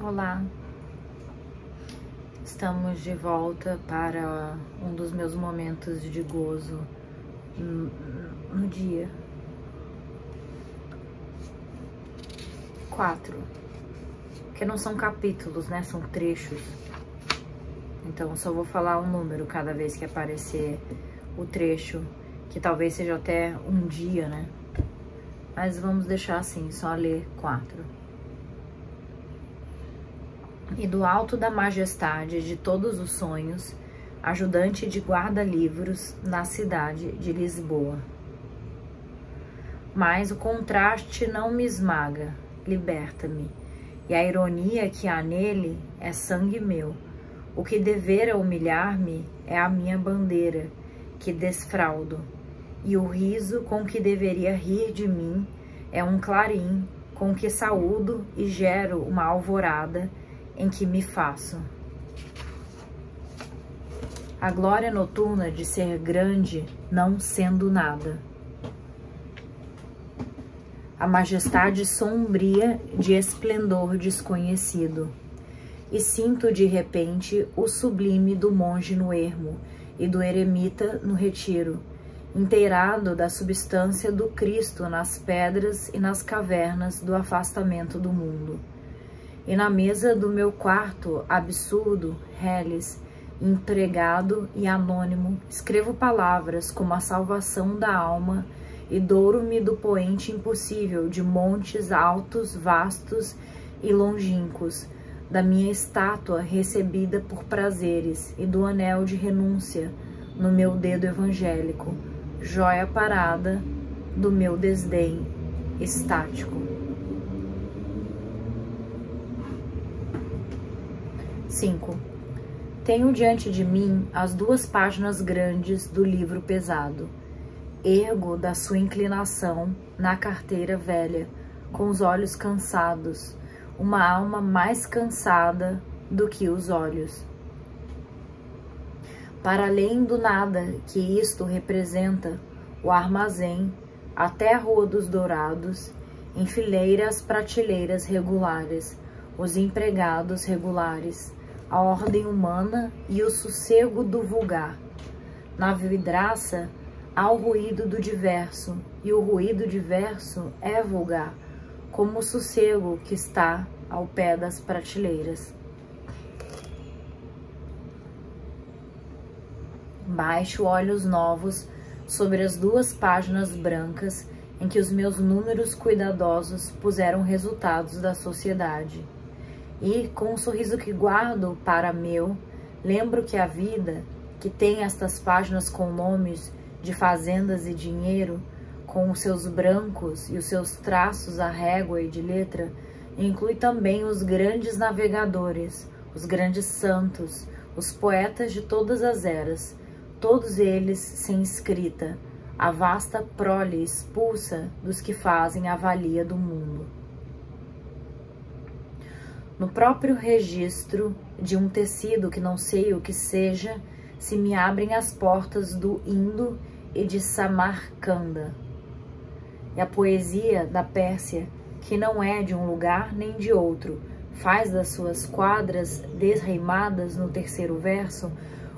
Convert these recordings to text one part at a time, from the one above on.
Olá, estamos de volta para um dos meus momentos de gozo no dia 4, que não são capítulos, né? São trechos. Então, eu só vou falar um número cada vez que aparecer o trecho, que talvez seja até um dia, né? Mas vamos deixar assim, só ler 4. E do alto da majestade de todos os sonhos, ajudante de guarda-livros na cidade de Lisboa. Mas o contraste não me esmaga, liberta-me, e a ironia que há nele é sangue meu. O que devera humilhar-me é a minha bandeira, que desfraldo, e o riso com que deveria rir de mim é um clarim com que saúdo e gero uma alvorada em que me faço. A glória noturna de ser grande não sendo nada. A majestade sombria de esplendor desconhecido. E sinto de repente o sublime do monge no ermo e do eremita no retiro, inteirado da substância do Cristo nas pedras e nas cavernas do afastamento do mundo. E na mesa do meu quarto absurdo, reles, empregado e anônimo, escrevo palavras como a salvação da alma e douro-me do poente impossível de montes altos, vastos e longínquos, da minha estátua recebida por prazeres e do anel de renúncia no meu dedo evangélico, jóia parada do meu desdém estático. 5. Tenho diante de mim as 2 páginas grandes do livro pesado. Ergo da sua inclinação na carteira velha, com os olhos cansados, uma alma mais cansada do que os olhos. Para além do nada que isto representa, o armazém, até a Rua dos Dourados, enfileira as prateleiras regulares, os empregados regulares, a ordem humana e o sossego do vulgar. Na vidraça há o ruído do diverso, e o ruído diverso é vulgar, como o sossego que está ao pé das prateleiras. Baixo olhos novos sobre as 2 páginas brancas em que os meus números cuidadosos puseram resultados da sociedade. E, com um sorriso que guardo para meu, lembro que a vida, que tem estas páginas com nomes de fazendas e dinheiro, com os seus brancos e os seus traços à régua e de letra, inclui também os grandes navegadores, os grandes santos, os poetas de todas as eras, todos eles sem escrita, a vasta prole expulsa dos que fazem a valia do mundo. No próprio registro de um tecido que não sei o que seja, se me abrem as portas do Indo e de Samarcanda. E a poesia da Pérsia, que não é de um lugar nem de outro, faz das suas quadras desreimadas no 3º verso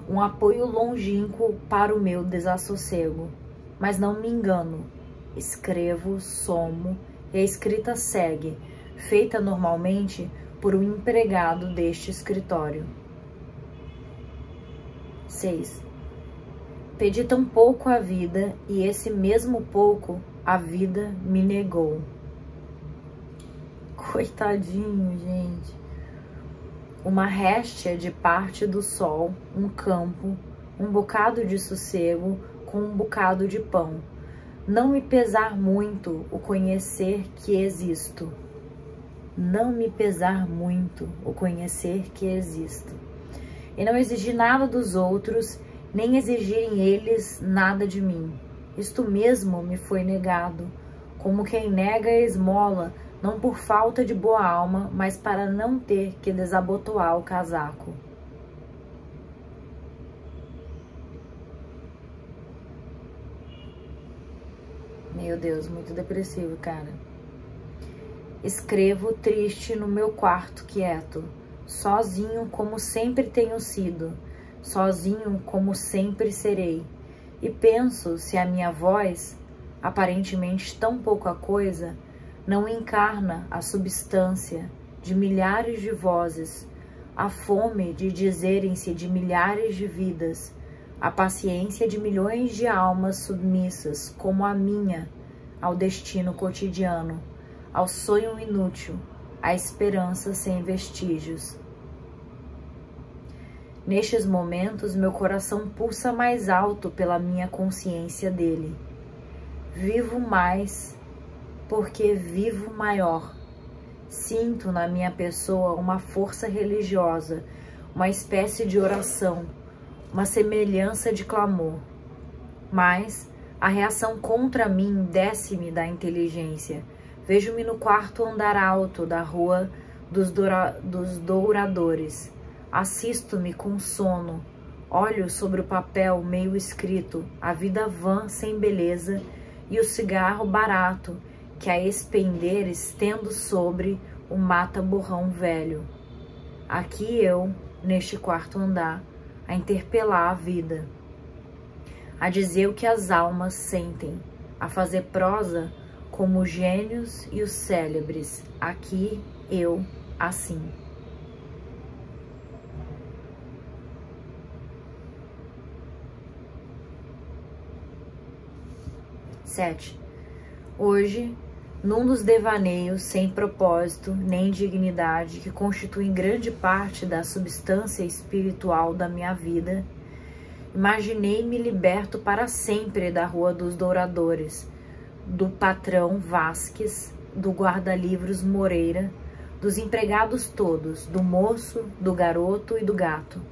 um apoio longínquo para o meu desassossego. Mas não me engano. Escrevo, somo, e a escrita segue, feita normalmente por um empregado deste escritório. 6. Pedi tão pouco à vida, e esse mesmo pouco a vida me negou. Coitadinho, gente. Uma réstia de parte do sol, um campo, um bocado de sossego com um bocado de pão. Não me pesar muito o conhecer que existo. Não me pesar muito o conhecer que existo. E não exigir nada dos outros, nem exigirem eles nada de mim. Isto mesmo me foi negado, como quem nega a esmola, não por falta de boa alma, mas para não ter que desabotoar o casaco. Meu Deus, muito depressivo, cara. Escrevo triste no meu quarto quieto, sozinho como sempre tenho sido, sozinho como sempre serei. E penso se a minha voz, aparentemente tão pouca coisa, não encarna a substância de milhares de vozes, a fome de dizerem-se de milhares de vidas, a paciência de milhões de almas submissas, como a minha, ao destino cotidiano, ao sonho inútil, à esperança sem vestígios. Nestes momentos, meu coração pulsa mais alto pela minha consciência dele. Vivo mais porque vivo maior. Sinto na minha pessoa uma força religiosa, uma espécie de oração, uma semelhança de clamor. Mas a reação contra mim desce-me da inteligência. Vejo-me no quarto andar alto da rua dos douradores. Assisto-me com sono. Olho sobre o papel meio escrito a vida vã sem beleza e o cigarro barato que a expender estendo sobre o mata-borrão velho. Aqui eu, neste quarto andar, a interpelar a vida, a dizer o que as almas sentem, a fazer prosa como os gênios e os célebres. Aqui eu, assim. Hoje, num dos devaneios sem propósito nem dignidade que constituem grande parte da substância espiritual da minha vida, imaginei-me liberto para sempre da Rua dos Douradores, do patrão Vasques, do guarda-livros Moreira, dos empregados todos, do moço, do garoto e do gato.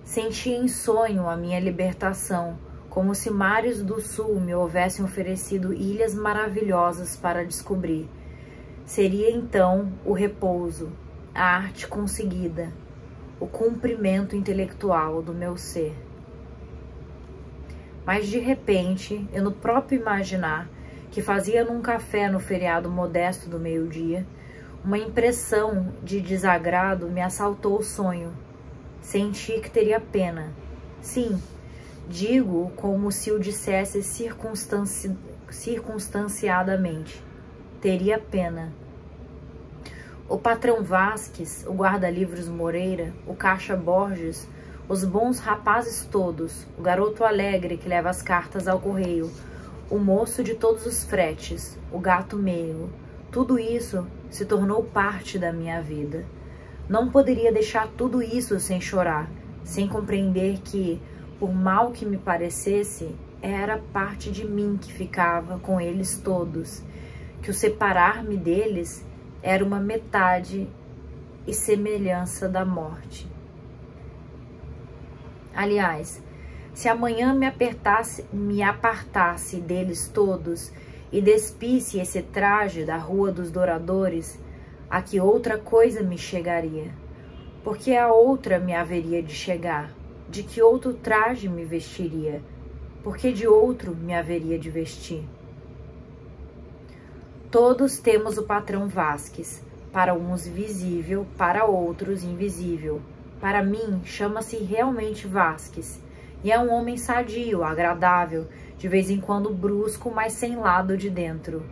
Senti em sonho a minha libertação, como se mares do sul me houvessem oferecido ilhas maravilhosas para descobrir. Seria então o repouso, a arte conseguida, o cumprimento intelectual do meu ser. Mas de repente, eu no próprio imaginar, que fazia num café no feriado modesto do meio-dia, uma impressão de desagrado me assaltou o sonho. Senti que teria pena. Sim, digo como se o dissesse circunstanciadamente. Teria pena. O patrão Vasques, o guarda-livros Moreira, o caixa Borges, os bons rapazes todos, o garoto alegre que leva as cartas ao correio, o moço de todos os fretes, o gato meigo, tudo isso se tornou parte da minha vida. Não poderia deixar tudo isso sem chorar, sem compreender que, por mal que me parecesse, era parte de mim que ficava com eles todos, que o separar-me deles era uma metade e semelhança da morte. Aliás, se amanhã me apartasse deles todos e despisse esse traje da Rua dos Douradores, a que outra coisa me chegaria? Porque a outra me haveria de chegar. De que outro traje me vestiria? Porque de outro me haveria de vestir? Todos temos o patrão Vasques, para uns visível, para outros invisível. Para mim, chama-se realmente Vasques, e é um homem sadio, agradável, de vez em quando brusco, mas sem lado de dentro.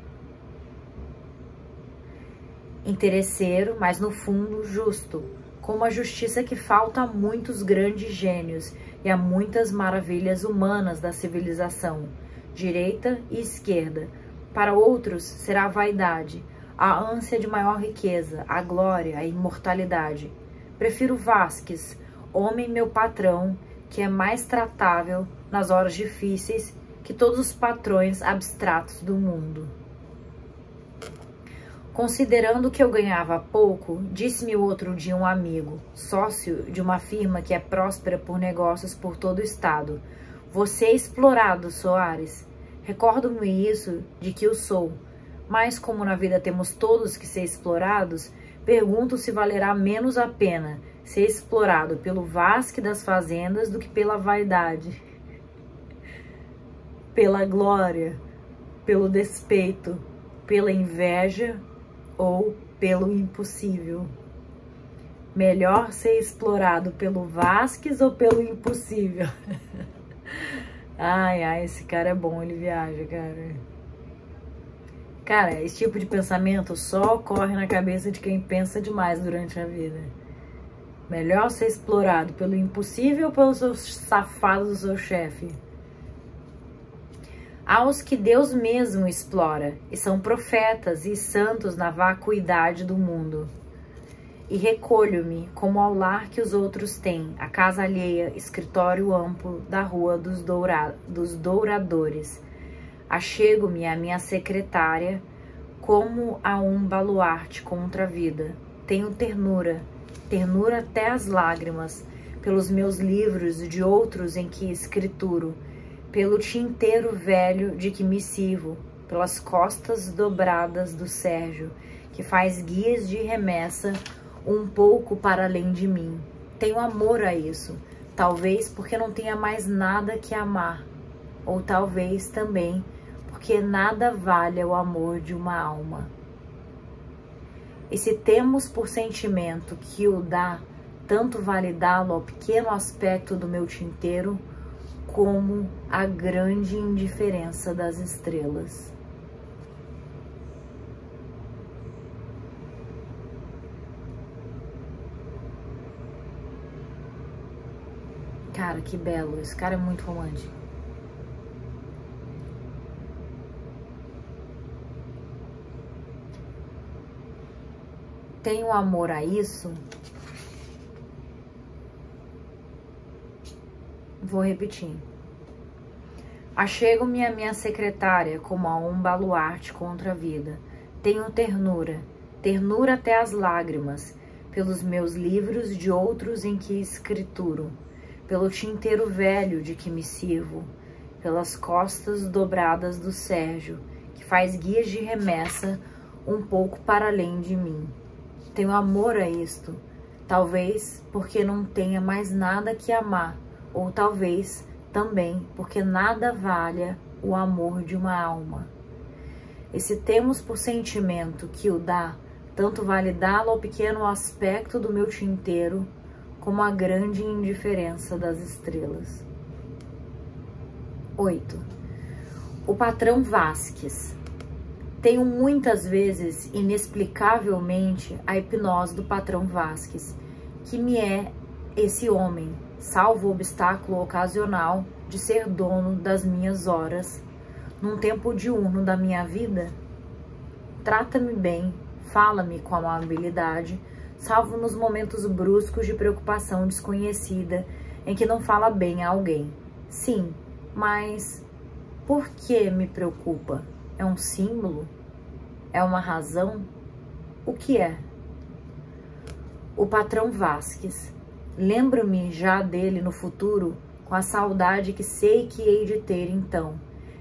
Interesseiro, mas no fundo justo, como a justiça que falta a muitos grandes gênios e a muitas maravilhas humanas da civilização, direita e esquerda. Para outros será a vaidade, a ânsia de maior riqueza, a glória, a imortalidade. Prefiro Vasques, homem meu patrão, que é mais tratável nas horas difíceis que todos os patrões abstratos do mundo. Considerando que eu ganhava pouco, disse-me outro dia um amigo, sócio de uma firma que é próspera por negócios por todo o estado: "Você é explorado, Soares." Recordo-me isso de que o sou, mas como na vida temos todos que ser explorados, pergunto se valerá menos a pena ser explorado pelo Vasque das fazendas do que pela vaidade, pela glória, pelo despeito, pela inveja ou pelo impossível? Melhor ser explorado pelo Vasquez ou pelo impossível? Ai, esse cara é bom, ele viaja, cara. Cara, esse tipo de pensamento só ocorre na cabeça de quem pensa demais durante a vida. Melhor ser explorado pelo impossível ou pelo seu safado do seu chefe? Aos que Deus mesmo explora, e são profetas e santos na vacuidade do mundo. E recolho-me como ao lar que os outros têm, a casa alheia, escritório amplo da rua dos douradores. Achego-me à minha secretária como a um baluarte contra a vida. Tenho ternura até as lágrimas, pelos meus livros e de outros em que escrituro, pelo tinteiro velho de que me sirvo, pelas costas dobradas do Sérgio, que faz guias de remessa um pouco para além de mim. Tenho amor a isso, talvez porque não tenha mais nada que amar, ou talvez também porque nada valha o amor de uma alma. E se temos por sentimento que o dá, tanto vale dá-lo ao pequeno aspecto do meu tinteiro, como a grande indiferença das estrelas. Cara, que belo. Esse cara é muito romântico. Tenho amor a isso. Vou repetir. Achego-me à minha secretária como a um baluarte contra a vida. Tenho ternura até as lágrimas, pelos meus livros de outros em que escrituro, pelo tinteiro velho de que me sirvo, pelas costas dobradas do Sérgio, que faz guias de remessa um pouco para além de mim. Tenho amor a isto, talvez porque não tenha mais nada que amar, ou talvez também porque nada valha o amor de uma alma. E se temos por sentimento que o dá, tanto vale dá-lo ao pequeno aspecto do meu tinteiro, como a grande indiferença das estrelas. 8. O patrão Vasquez. Tenho muitas vezes, inexplicavelmente, a hipnose do patrão Vasquez, que me é esse homem, salvo o obstáculo ocasional de ser dono das minhas horas, num tempo diurno da minha vida. Trata-me bem, fala-me com amabilidade, salvo nos momentos bruscos de preocupação desconhecida, em que não fala bem a alguém. Sim, mas por que me preocupa? É um símbolo? É uma razão? O que é? O patrão Vasquez. Lembro-me já dele no futuro, com a saudade que sei que hei de ter então.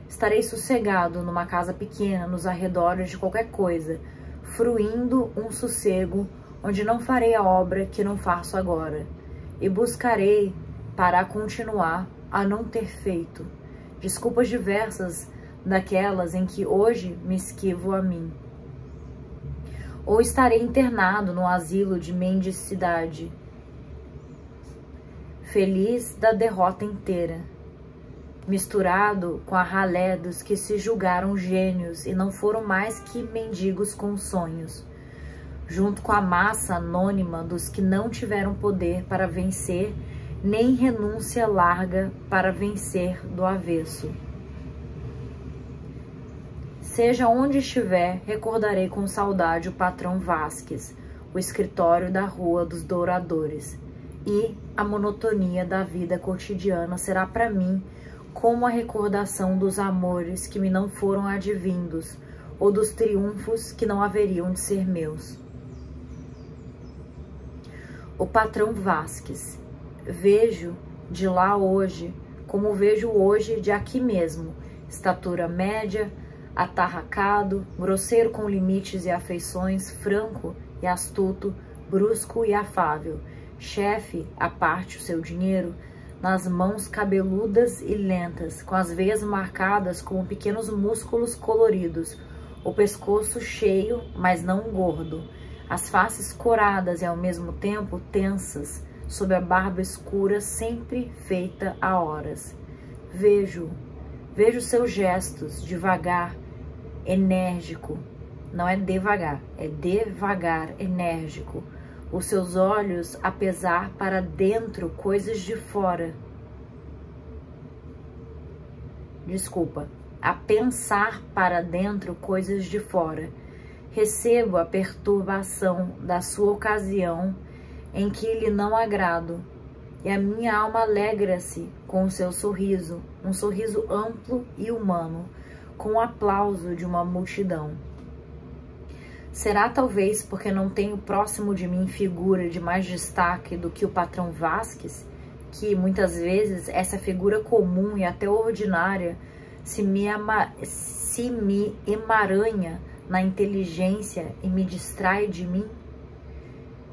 Estarei sossegado numa casa pequena nos arredores de qualquer coisa, fruindo um sossego onde não farei a obra que não faço agora, e buscarei, para continuar, a não ter feito, desculpas diversas daquelas em que hoje me esquivo a mim. Ou estarei internado no asilo de mendicidade, feliz da derrota inteira, misturado com a ralé dos que se julgaram gênios e não foram mais que mendigos com sonhos, junto com a massa anônima dos que não tiveram poder para vencer, nem renúncia larga para vencer do avesso. Seja onde estiver, recordarei com saudade o patrão Vasquez, o escritório da Rua dos Douradores, e a monotonia da vida cotidiana será para mim como a recordação dos amores que me não foram advindos, ou dos triunfos que não haveriam de ser meus. O patrão Vasquez. Vejo de lá hoje, como vejo hoje de aqui mesmo, estatura média, atarracado, grosseiro com limites e afeições, franco e astuto, brusco e afável, chefe à parte o seu dinheiro, nas mãos cabeludas e lentas, com as veias marcadas como pequenos músculos coloridos, o pescoço cheio, mas não gordo, as faces coradas e ao mesmo tempo tensas, sob a barba escura sempre feita a horas. Vejo seus gestos, devagar, enérgico, não é devagar, é devagar, enérgico, os seus olhos a pesar para dentro coisas de fora. Desculpa, a pensar para dentro coisas de fora. Recebo a perturbação da sua ocasião em que lhe não agrado, e a minha alma alegra-se com o seu sorriso, um sorriso amplo e humano, com o aplauso de uma multidão. Será talvez porque não tenho próximo de mim figura de mais destaque do que o patrão Vasquez, que muitas vezes essa figura comum e até ordinária se me emaranha na inteligência e me distrai de mim?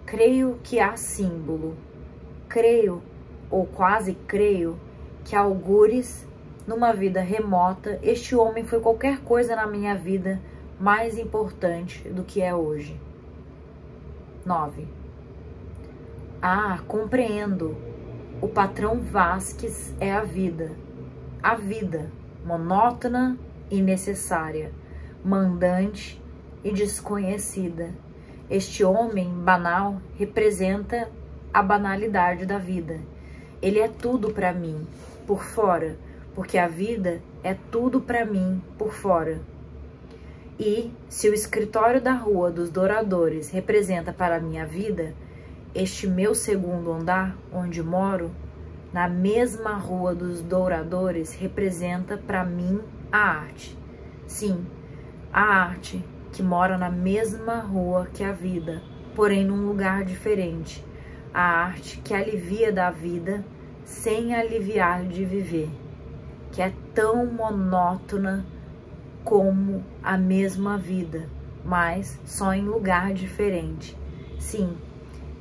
Creio que há símbolo. Creio, ou quase creio, que algures, numa vida remota, este homem foi qualquer coisa na minha vida mais importante do que é hoje. 9. Compreendo. O patrão Vasquez é a vida, monótona e necessária, mandante e desconhecida. Este homem banal representa a banalidade da vida. Ele é tudo para mim, por fora, porque a vida é tudo para mim, por fora. E, se o escritório da Rua dos Douradores representa para a minha vida, este meu segundo andar, onde moro, na mesma Rua dos Douradores, representa para mim a arte. Sim, a arte que mora na mesma rua que a vida, porém num lugar diferente. A arte que alivia da vida sem aliviar de viver, que é tão monótona como a mesma vida, mas só em lugar diferente. Sim,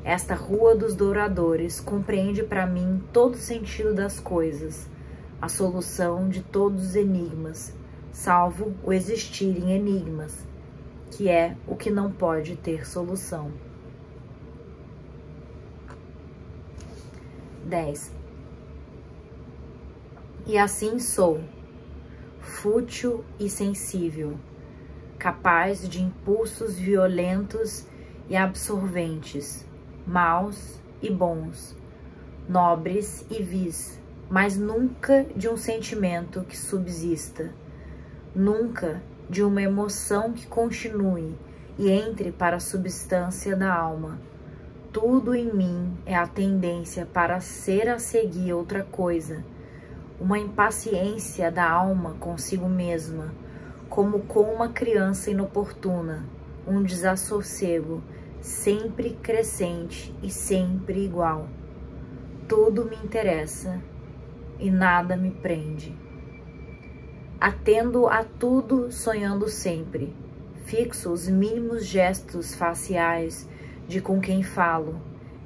esta Rua dos Douradores compreende para mim todo o sentido das coisas, a solução de todos os enigmas, salvo o existirem enigmas, que é o que não pode ter solução. 10. E assim sou, fútil e sensível, capaz de impulsos violentos e absorventes, maus e bons, nobres e vis, mas nunca de um sentimento que subsista, nunca de uma emoção que continue e entre para a substância da alma. Tudo em mim é a tendência para ser a seguir outra coisa, uma impaciência da alma consigo mesma, como com uma criança inoportuna, um desassossego, sempre crescente e sempre igual. Tudo me interessa e nada me prende. Atendo a tudo sonhando sempre, fixo os mínimos gestos faciais de com quem falo,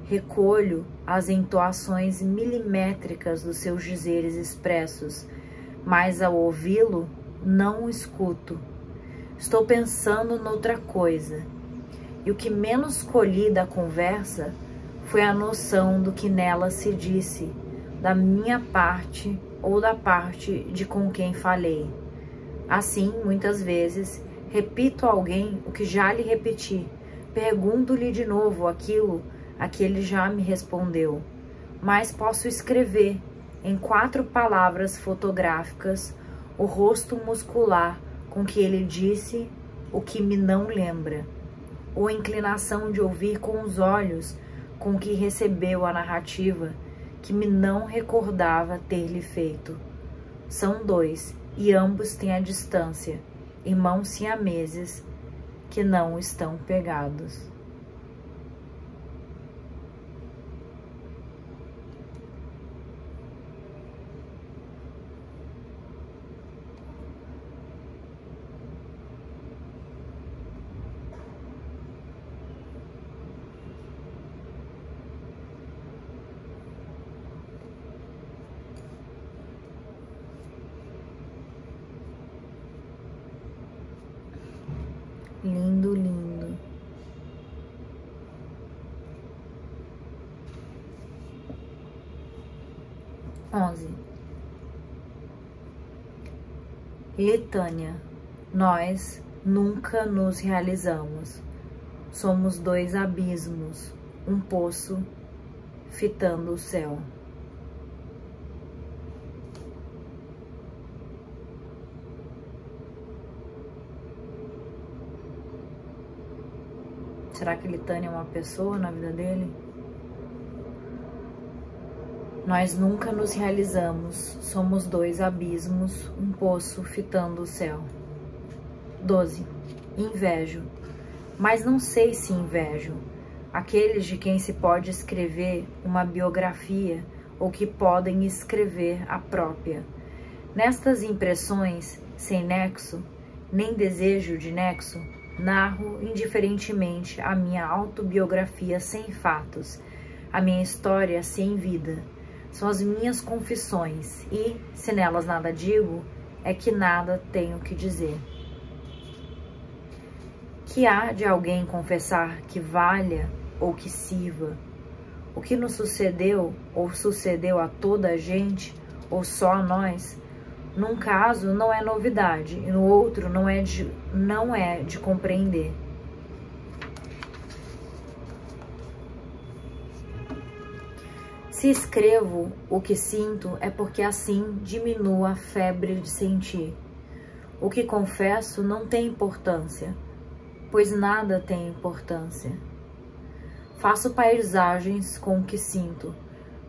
recolho as entoações milimétricas dos seus dizeres expressos, mas ao ouvi-lo não o escuto. Estou pensando noutra coisa, e o que menos colhi da conversa foi a noção do que nela se disse, da minha parte ou da parte de com quem falei. Assim, muitas vezes, repito a alguém o que já lhe repeti, pergunto-lhe de novo aquilo a que ele já me respondeu, mas posso escrever em 4 palavras fotográficas o rosto muscular com que ele disse o que me não lembra, ou a inclinação de ouvir com os olhos com que recebeu a narrativa que me não recordava ter-lhe feito. São 2, e ambos têm a distância, irmãos siameses que não estão pegados. lindo, lindo. Litânia. Nós nunca nos realizamos. Somos dois abismos, um poço fitando o céu. Será que Litânia é uma pessoa na vida dele? Nós nunca nos realizamos, somos dois abismos, um poço fitando o céu. 12. Invejo. Mas não sei se invejo aqueles de quem se pode escrever uma biografia ou que podem escrever a própria. Nestas impressões, sem nexo, nem desejo de nexo, narro indiferentemente a minha autobiografia sem fatos, a minha história sem vida. São as minhas confissões e, se nelas nada digo, é que nada tenho que dizer. Que há de alguém confessar que valha ou que sirva? O que nos sucedeu ou sucedeu a toda a gente ou só a nós, num caso não é novidade e no outro não é de compreender. Se escrevo o que sinto é porque assim diminua a febre de sentir. O que confesso não tem importância, pois nada tem importância. Faço paisagens com o que sinto,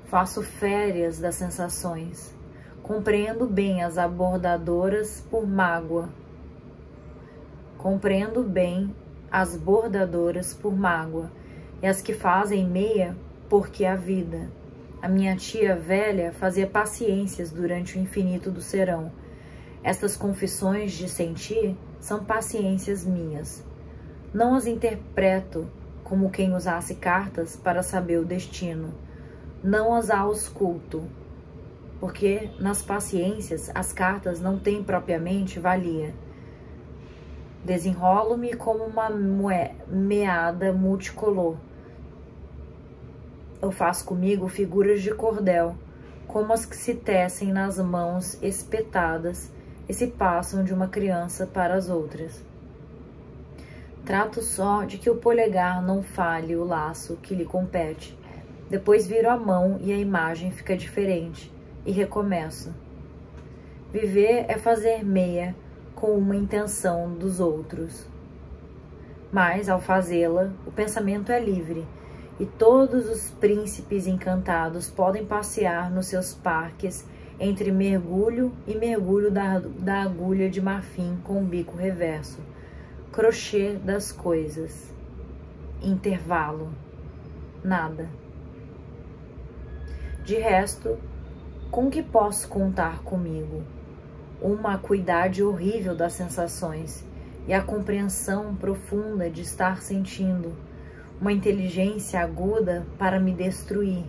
faço férias das sensações, compreendo bem as abordadoras por mágoa. Compreendo bem as bordadoras por mágoa e as que fazem meia porque a vida. A minha tia velha fazia paciências durante o infinito do serão. Estas confissões de sentir são paciências minhas. Não as interpreto como quem usasse cartas para saber o destino. Não as ausculto, porque nas paciências as cartas não têm propriamente valia. Desenrolo-me como uma meada multicolor. Eu faço comigo figuras de cordel, como as que se tecem nas mãos espetadas e se passam de uma criança para as outras. Trato só de que o polegar não falhe o laço que lhe compete. Depois viro a mão e a imagem fica diferente, e recomeço. Viver é fazer meia com uma intenção dos outros. Mas, ao fazê-la, o pensamento é livre, e todos os príncipes encantados podem passear nos seus parques entre mergulho e mergulho da agulha de marfim com o bico reverso, crochê das coisas, intervalo, nada. De resto, com que posso contar comigo? Uma acuidade horrível das sensações e a compreensão profunda de estar sentindo, uma inteligência aguda para me destruir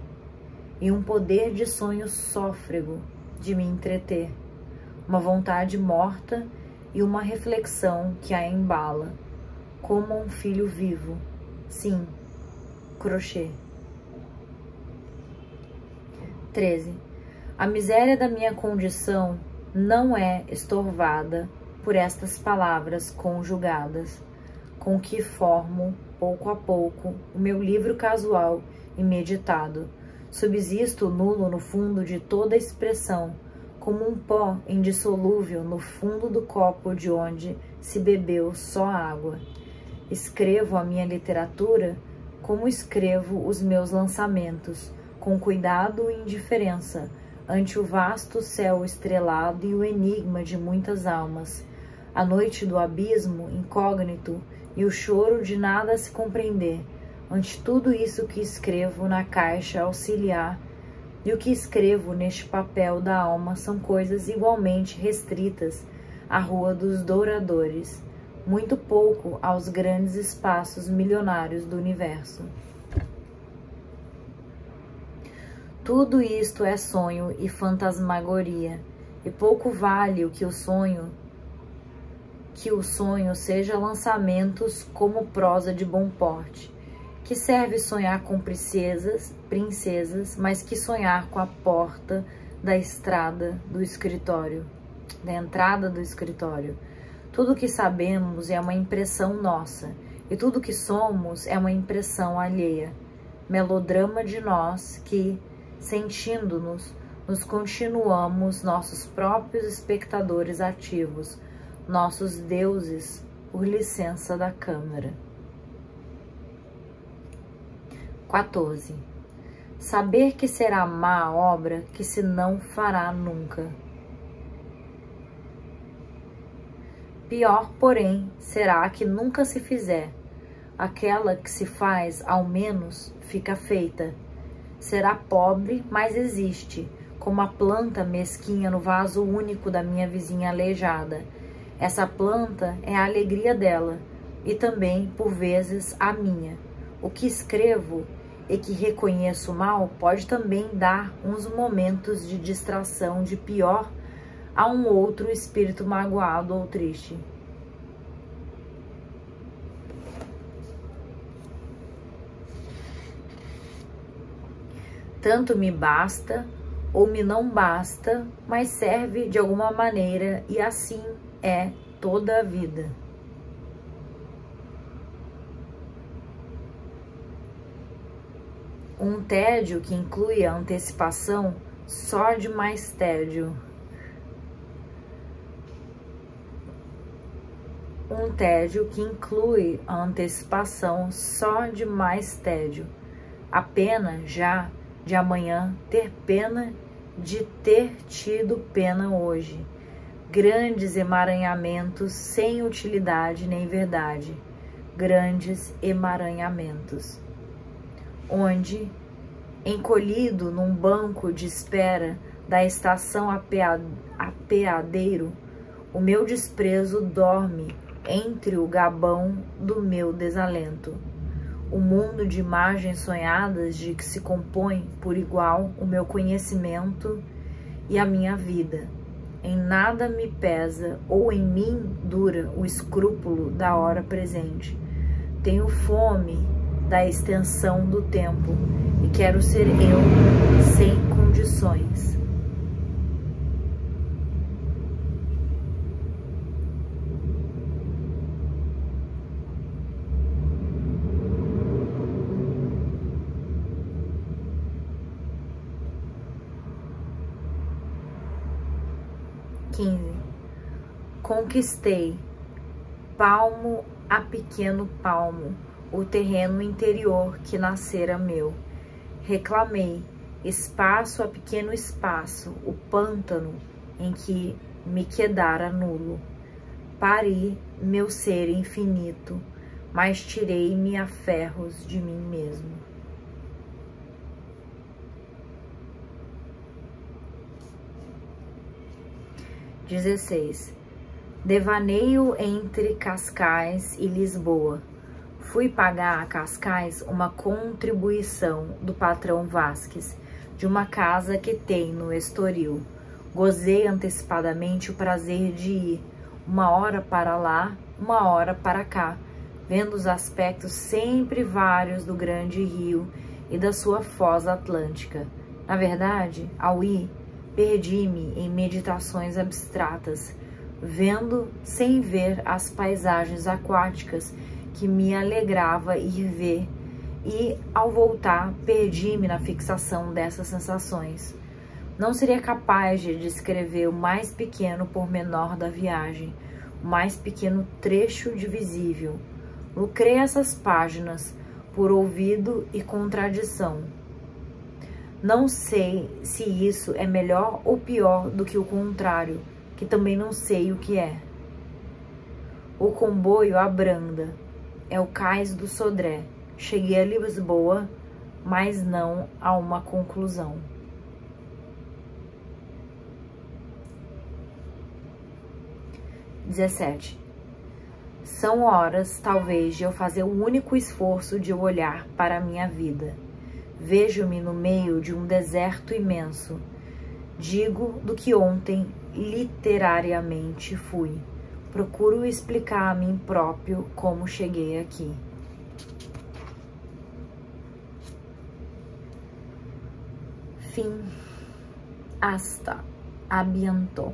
e um poder de sonho sôfrego de me entreter, uma vontade morta e uma reflexão que a embala, como um filho vivo, sim, crochê. 13. A miséria da minha condição não é estorvada por estas palavras conjugadas, com que formo, pouco a pouco, o meu livro casual e meditado. Subsisto nulo no fundo de toda expressão, como um pó indissolúvel no fundo do copo de onde se bebeu só água. Escrevo a minha literatura como escrevo os meus lançamentos, com cuidado e indiferença, ante o vasto céu estrelado e o enigma de muitas almas, a noite do abismo incógnito e o choro de nada se compreender, ante tudo isso que escrevo na caixa auxiliar e o que escrevo neste papel da alma são coisas igualmente restritas à rua dos douradores, muito pouco aos grandes espaços milionários do universo. Tudo isto é sonho e fantasmagoria, e pouco vale o que o sonho que o sonho seja lançamentos como prosa de bom porte. Que serve sonhar com princesas, mas que sonhar com a porta da estrada do escritório, da entrada do escritório. Tudo que sabemos é uma impressão nossa, e tudo que somos é uma impressão alheia. Melodrama de nós que, sentindo-nos, nos continuamos nossos próprios espectadores ativos, nossos deuses, por licença da câmara. 14. Saber que será má a obra que se não fará nunca. Pior, porém, será a que nunca se fizer. Aquela que se faz, ao menos, fica feita. Será pobre, mas existe, como a planta mesquinha no vaso único da minha vizinha aleijada. Essa planta é a alegria dela, e também, por vezes, a minha. O que escrevo e que reconheço mal pode também dar uns momentos de distração de pior a um outro espírito magoado ou triste. Tanto me basta ou me não basta, mas serve de alguma maneira, e assim é toda a vida. Um tédio que inclui a antecipação, só de mais tédio. Um tédio que inclui a antecipação, só de mais tédio. A pena já de amanhã ter pena de ter tido pena hoje. Grandes emaranhamentos sem utilidade nem verdade. Grandes emaranhamentos. Onde, encolhido num banco de espera da estação apeadeiro, o meu desprezo dorme entre o gabão do meu desalento. O mundo de imagens sonhadas de que se compõe por igual o meu conhecimento e a minha vida. Em nada me pesa ou em mim dura o escrúpulo da hora presente. Tenho fome da extensão do tempo e quero ser eu sem condições. Conquistei, palmo a pequeno palmo, o terreno interior que nascera meu. Reclamei, espaço a pequeno espaço, o pântano em que me quedara nulo. Pari meu ser infinito, mas tirei-me a ferros de mim mesmo. Devaneio entre Cascais e Lisboa. Fui pagar a Cascais uma contribuição do patrão Vasques, de uma casa que tem no Estoril. Gozei antecipadamente o prazer de ir, uma hora para lá, uma hora para cá, vendo os aspectos sempre vários do grande rio e da sua foz atlântica. Na verdade, ao ir, perdi-me em meditações abstratas, vendo sem ver as paisagens aquáticas que me alegrava ir ver, e, ao voltar, perdi-me na fixação dessas sensações. Não seria capaz de descrever o mais pequeno pormenor da viagem, o mais pequeno trecho divisível. Lucrei essas páginas por ouvido e contradição. Não sei se isso é melhor ou pior do que o contrário, que também não sei o que é. O comboio abranda, é o cais do Sodré. Cheguei a Lisboa, mas não a uma conclusão. São horas, talvez, de eu fazer o único esforço de olhar para a minha vida. Vejo-me no meio de um deserto imenso. Digo do que ontem literariamente fui. Procuro explicar a mim próprio como cheguei aqui. Fim. Hasta. Abianto.